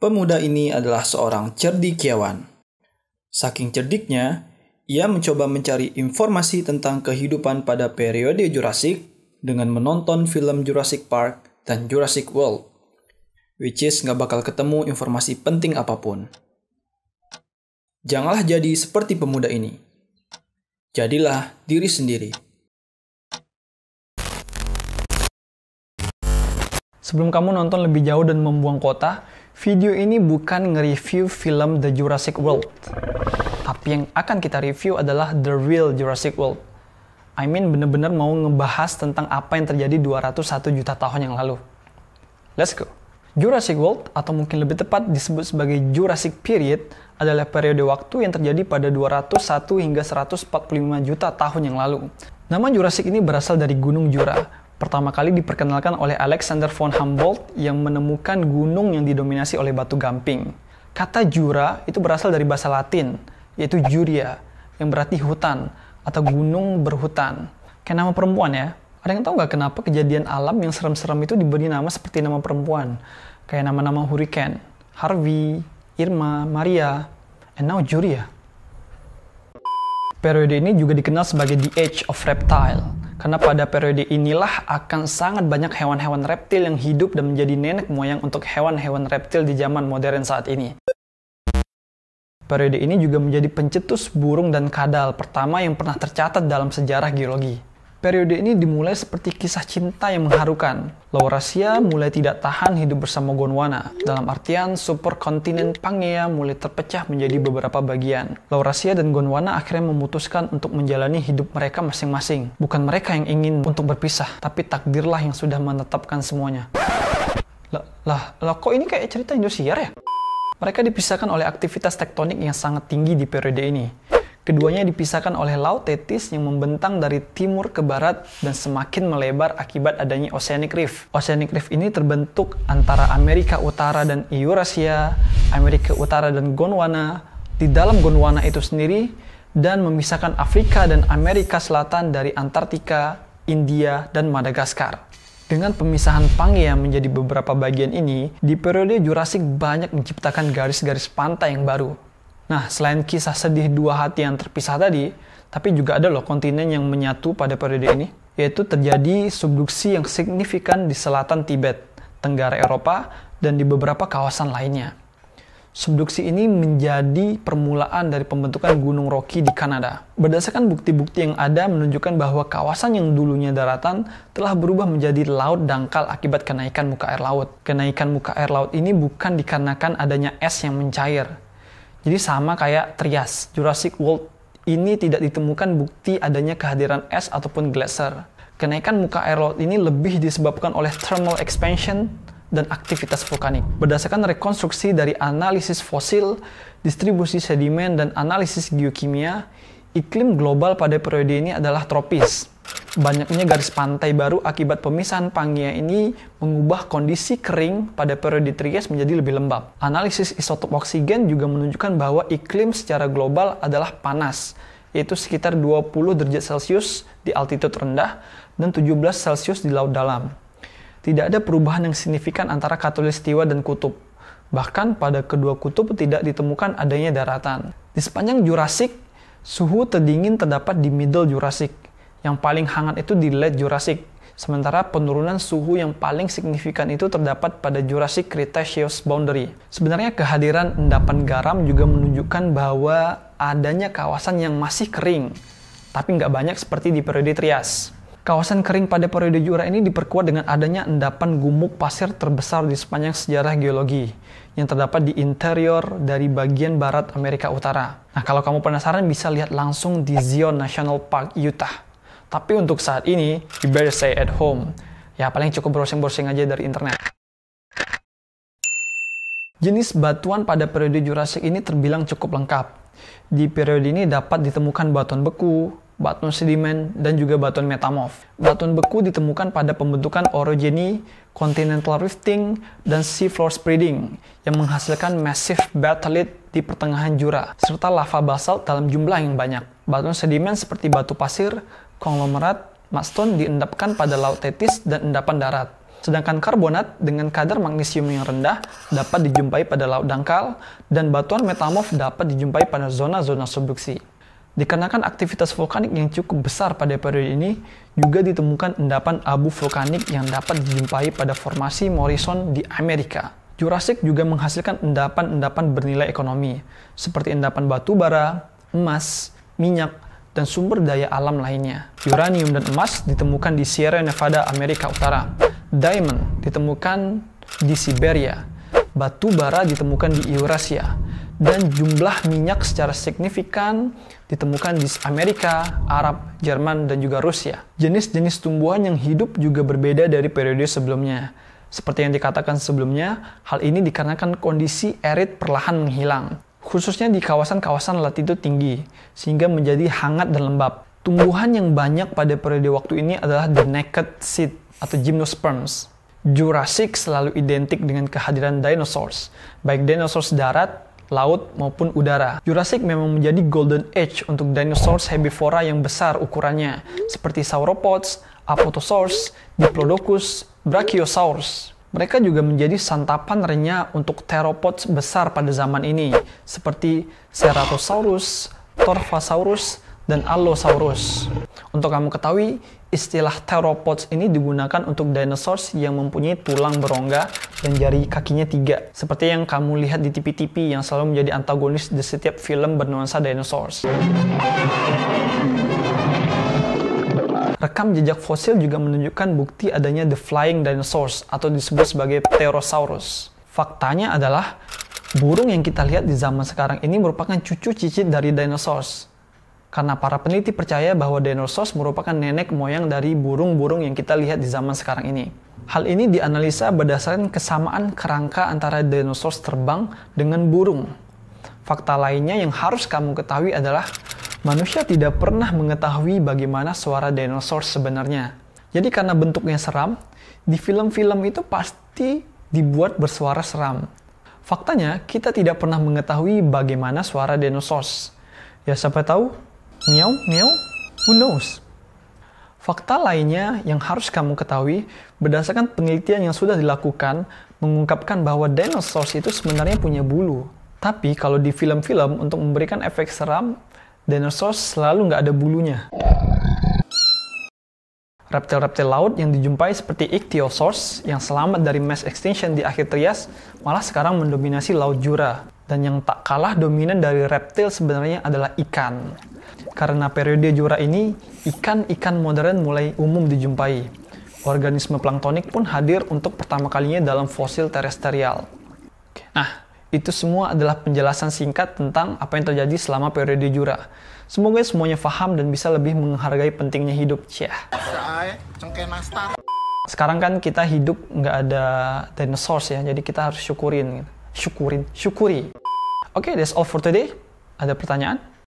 Pemuda ini adalah seorang cendekiawan. Saking cerdiknya, ia mencoba mencari informasi tentang kehidupan pada periode Jurassic dengan menonton film Jurassic Park dan Jurassic World, which is nggak bakal ketemu informasi penting apapun. Janganlah jadi seperti pemuda ini. Jadilah diri sendiri. Sebelum kamu nonton lebih jauh dan membuang kota, video ini bukan nge-review film The Jurassic World. Tapi yang akan kita review adalah The Real Jurassic World. I mean bener-bener mau ngebahas tentang apa yang terjadi 201 juta tahun yang lalu. Let's go! Jurassic World, atau mungkin lebih tepat disebut sebagai Jurassic Period, adalah periode waktu yang terjadi pada 201 hingga 145 juta tahun yang lalu. Nama Jurassic ini berasal dari Gunung Jura. Pertama kali diperkenalkan oleh Alexander von Humboldt yang menemukan gunung yang didominasi oleh batu gamping. Kata Jura itu berasal dari bahasa Latin, yaitu Juria, yang berarti hutan atau gunung berhutan. Kayak nama perempuan ya. Ada yang tahu nggak kenapa kejadian alam yang serem-serem itu diberi nama seperti nama perempuan? Kayak nama-nama hurricane, Harvey, Irma, Maria, and now Juria. Periode ini juga dikenal sebagai The Age of Reptile, karena pada periode inilah akan sangat banyak hewan-hewan reptil yang hidup dan menjadi nenek moyang untuk hewan-hewan reptil di zaman modern saat ini. Periode ini juga menjadi pencetus burung dan kadal pertama yang pernah tercatat dalam sejarah geologi. Periode ini dimulai seperti kisah cinta yang mengharukan. Laurasia mulai tidak tahan hidup bersama Gondwana. Dalam artian, superkontinen Pangea mulai terpecah menjadi beberapa bagian. Laurasia dan Gondwana akhirnya memutuskan untuk menjalani hidup mereka masing-masing. Bukan mereka yang ingin untuk berpisah, tapi takdirlah yang sudah menetapkan semuanya. Lah, kok ini kayak cerita Indosiar ya? Mereka dipisahkan oleh aktivitas tektonik yang sangat tinggi di periode ini. Keduanya dipisahkan oleh Laut Tethys yang membentang dari timur ke barat dan semakin melebar akibat adanya Oceanic Rift. Oceanic Rift ini terbentuk antara Amerika Utara dan Eurasia, Amerika Utara dan Gondwana, di dalam Gondwana itu sendiri, dan memisahkan Afrika dan Amerika Selatan dari Antartika, India, dan Madagaskar. Dengan pemisahan Pangea menjadi beberapa bagian ini, di periode Jurassic banyak menciptakan garis-garis pantai yang baru. Nah, selain kisah sedih dua hati yang terpisah tadi, tapi juga ada loh kontinen yang menyatu pada periode ini, yaitu terjadi subduksi yang signifikan di selatan Tibet, Tenggara Eropa, dan di beberapa kawasan lainnya. Subduksi ini menjadi permulaan dari pembentukan Gunung Rocky di Kanada. Berdasarkan bukti-bukti yang ada menunjukkan bahwa kawasan yang dulunya daratan telah berubah menjadi laut dangkal akibat kenaikan muka air laut. Kenaikan muka air laut ini bukan dikarenakan adanya es yang mencair. Jadi sama kayak Trias, Jurassic World ini tidak ditemukan bukti adanya kehadiran es ataupun glacier. Kenaikan muka air laut ini lebih disebabkan oleh thermal expansion dan aktivitas vulkanik. Berdasarkan rekonstruksi dari analisis fosil, distribusi sedimen, dan analisis geokimia, iklim global pada periode ini adalah tropis. Banyaknya garis pantai baru akibat pemisahan Pangea ini mengubah kondisi kering pada periode Trias menjadi lebih lembab. Analisis isotop oksigen juga menunjukkan bahwa iklim secara global adalah panas, yaitu sekitar 20 derajat Celcius di altitude rendah dan 17 Celcius di laut dalam. Tidak ada perubahan yang signifikan antara khatulistiwa dan kutub. Bahkan pada kedua kutub tidak ditemukan adanya daratan. Di sepanjang Jurassic, suhu terdingin terdapat di Middle Jurassic. Yang paling hangat itu di Late Jurassic, sementara penurunan suhu yang paling signifikan itu terdapat pada Jurassic Cretaceous boundary. Sebenarnya kehadiran endapan garam juga menunjukkan bahwa adanya kawasan yang masih kering, tapi nggak banyak seperti di periode Trias. Kawasan kering pada periode Jura ini diperkuat dengan adanya endapan gumuk pasir terbesar di sepanjang sejarah geologi, yang terdapat di interior dari bagian barat Amerika Utara. Nah, kalau kamu penasaran bisa lihat langsung di Zion National Park, Utah. Tapi untuk saat ini, you better stay at home. Ya, paling cukup browsing-browsing aja dari internet. Jenis batuan pada periode Jurassic ini terbilang cukup lengkap. Di periode ini dapat ditemukan batuan beku, batuan sedimen, dan juga batuan metamorf. Batuan beku ditemukan pada pembentukan orogeny, continental rifting, dan seafloor spreading yang menghasilkan massive batholith di pertengahan Jura, serta lava basalt dalam jumlah yang banyak. Batuan sedimen seperti batu pasir, konglomerat, mudstone diendapkan pada Laut Tethys dan endapan darat. Sedangkan karbonat dengan kadar magnesium yang rendah dapat dijumpai pada laut dangkal, dan batuan metamorf dapat dijumpai pada zona-zona subduksi. Dikarenakan aktivitas vulkanik yang cukup besar pada periode ini, juga ditemukan endapan abu vulkanik yang dapat dijumpai pada formasi Morrison di Amerika. Jurassic juga menghasilkan endapan-endapan bernilai ekonomi, seperti endapan batu bara, emas, minyak, dan sumber daya alam lainnya. Uranium dan emas ditemukan di Sierra Nevada, Amerika Utara. Diamond ditemukan di Siberia. Batu bara ditemukan di Eurasia. Dan jumlah minyak secara signifikan ditemukan di Amerika, Arab, Jerman, dan juga Rusia. Jenis-jenis tumbuhan yang hidup juga berbeda dari periode sebelumnya. Seperti yang dikatakan sebelumnya, hal ini dikarenakan kondisi arid perlahan menghilang, khususnya di kawasan-kawasan latitude tinggi, sehingga menjadi hangat dan lembab. Tumbuhan yang banyak pada periode waktu ini adalah the naked seed atau gymnosperms. Jurassic selalu identik dengan kehadiran dinosaurs, baik dinosaurs darat, laut, maupun udara. Jurassic memang menjadi golden age untuk dinosaurs herbivora yang besar ukurannya, seperti sauropods, apatosaurus, diplodocus, brachiosaurus. Mereka juga menjadi santapan renyah untuk theropods besar pada zaman ini, seperti Ceratosaurus, Torvosaurus, dan Allosaurus. Untuk kamu ketahui, istilah theropods ini digunakan untuk dinosaurs yang mempunyai tulang berongga dan jari kakinya 3, seperti yang kamu lihat di TV-TV yang selalu menjadi antagonis di setiap film bernuansa dinosaurs. Rekam jejak fosil juga menunjukkan bukti adanya the flying dinosaurs atau disebut sebagai Pterosaurus. Faktanya adalah burung yang kita lihat di zaman sekarang ini merupakan cucu cicit dari dinosaurs. Karena para peneliti percaya bahwa dinosaurus merupakan nenek moyang dari burung-burung yang kita lihat di zaman sekarang ini. Hal ini dianalisa berdasarkan kesamaan kerangka antara dinosaurus terbang dengan burung. Fakta lainnya yang harus kamu ketahui adalah manusia tidak pernah mengetahui bagaimana suara dinosaurus sebenarnya. Jadi karena bentuknya seram, di film-film itu pasti dibuat bersuara seram. Faktanya, kita tidak pernah mengetahui bagaimana suara dinosaurus. Ya siapa tahu, meow, meow, who knows? Fakta lainnya yang harus kamu ketahui, berdasarkan penelitian yang sudah dilakukan, mengungkapkan bahwa dinosaurus itu sebenarnya punya bulu. Tapi kalau di film-film, untuk memberikan efek seram, dinosaurus selalu nggak ada bulunya. Reptil-reptil laut yang dijumpai seperti Ichthyosaurus yang selamat dari mass extinction di akhir Trias, malah sekarang mendominasi Laut Jura. Dan yang tak kalah dominan dari reptil sebenarnya adalah ikan. Karena periode Jura ini, ikan-ikan modern mulai umum dijumpai. Organisme planktonik pun hadir untuk pertama kalinya dalam fosil terestrial. Nah, itu semua adalah penjelasan singkat tentang apa yang terjadi selama periode Jura. Semoga semuanya paham dan bisa lebih menghargai pentingnya hidup. Sekarang kan kita hidup nggak ada dinosaurs ya, jadi kita harus syukuri. Oke, that's all for today. Ada pertanyaan?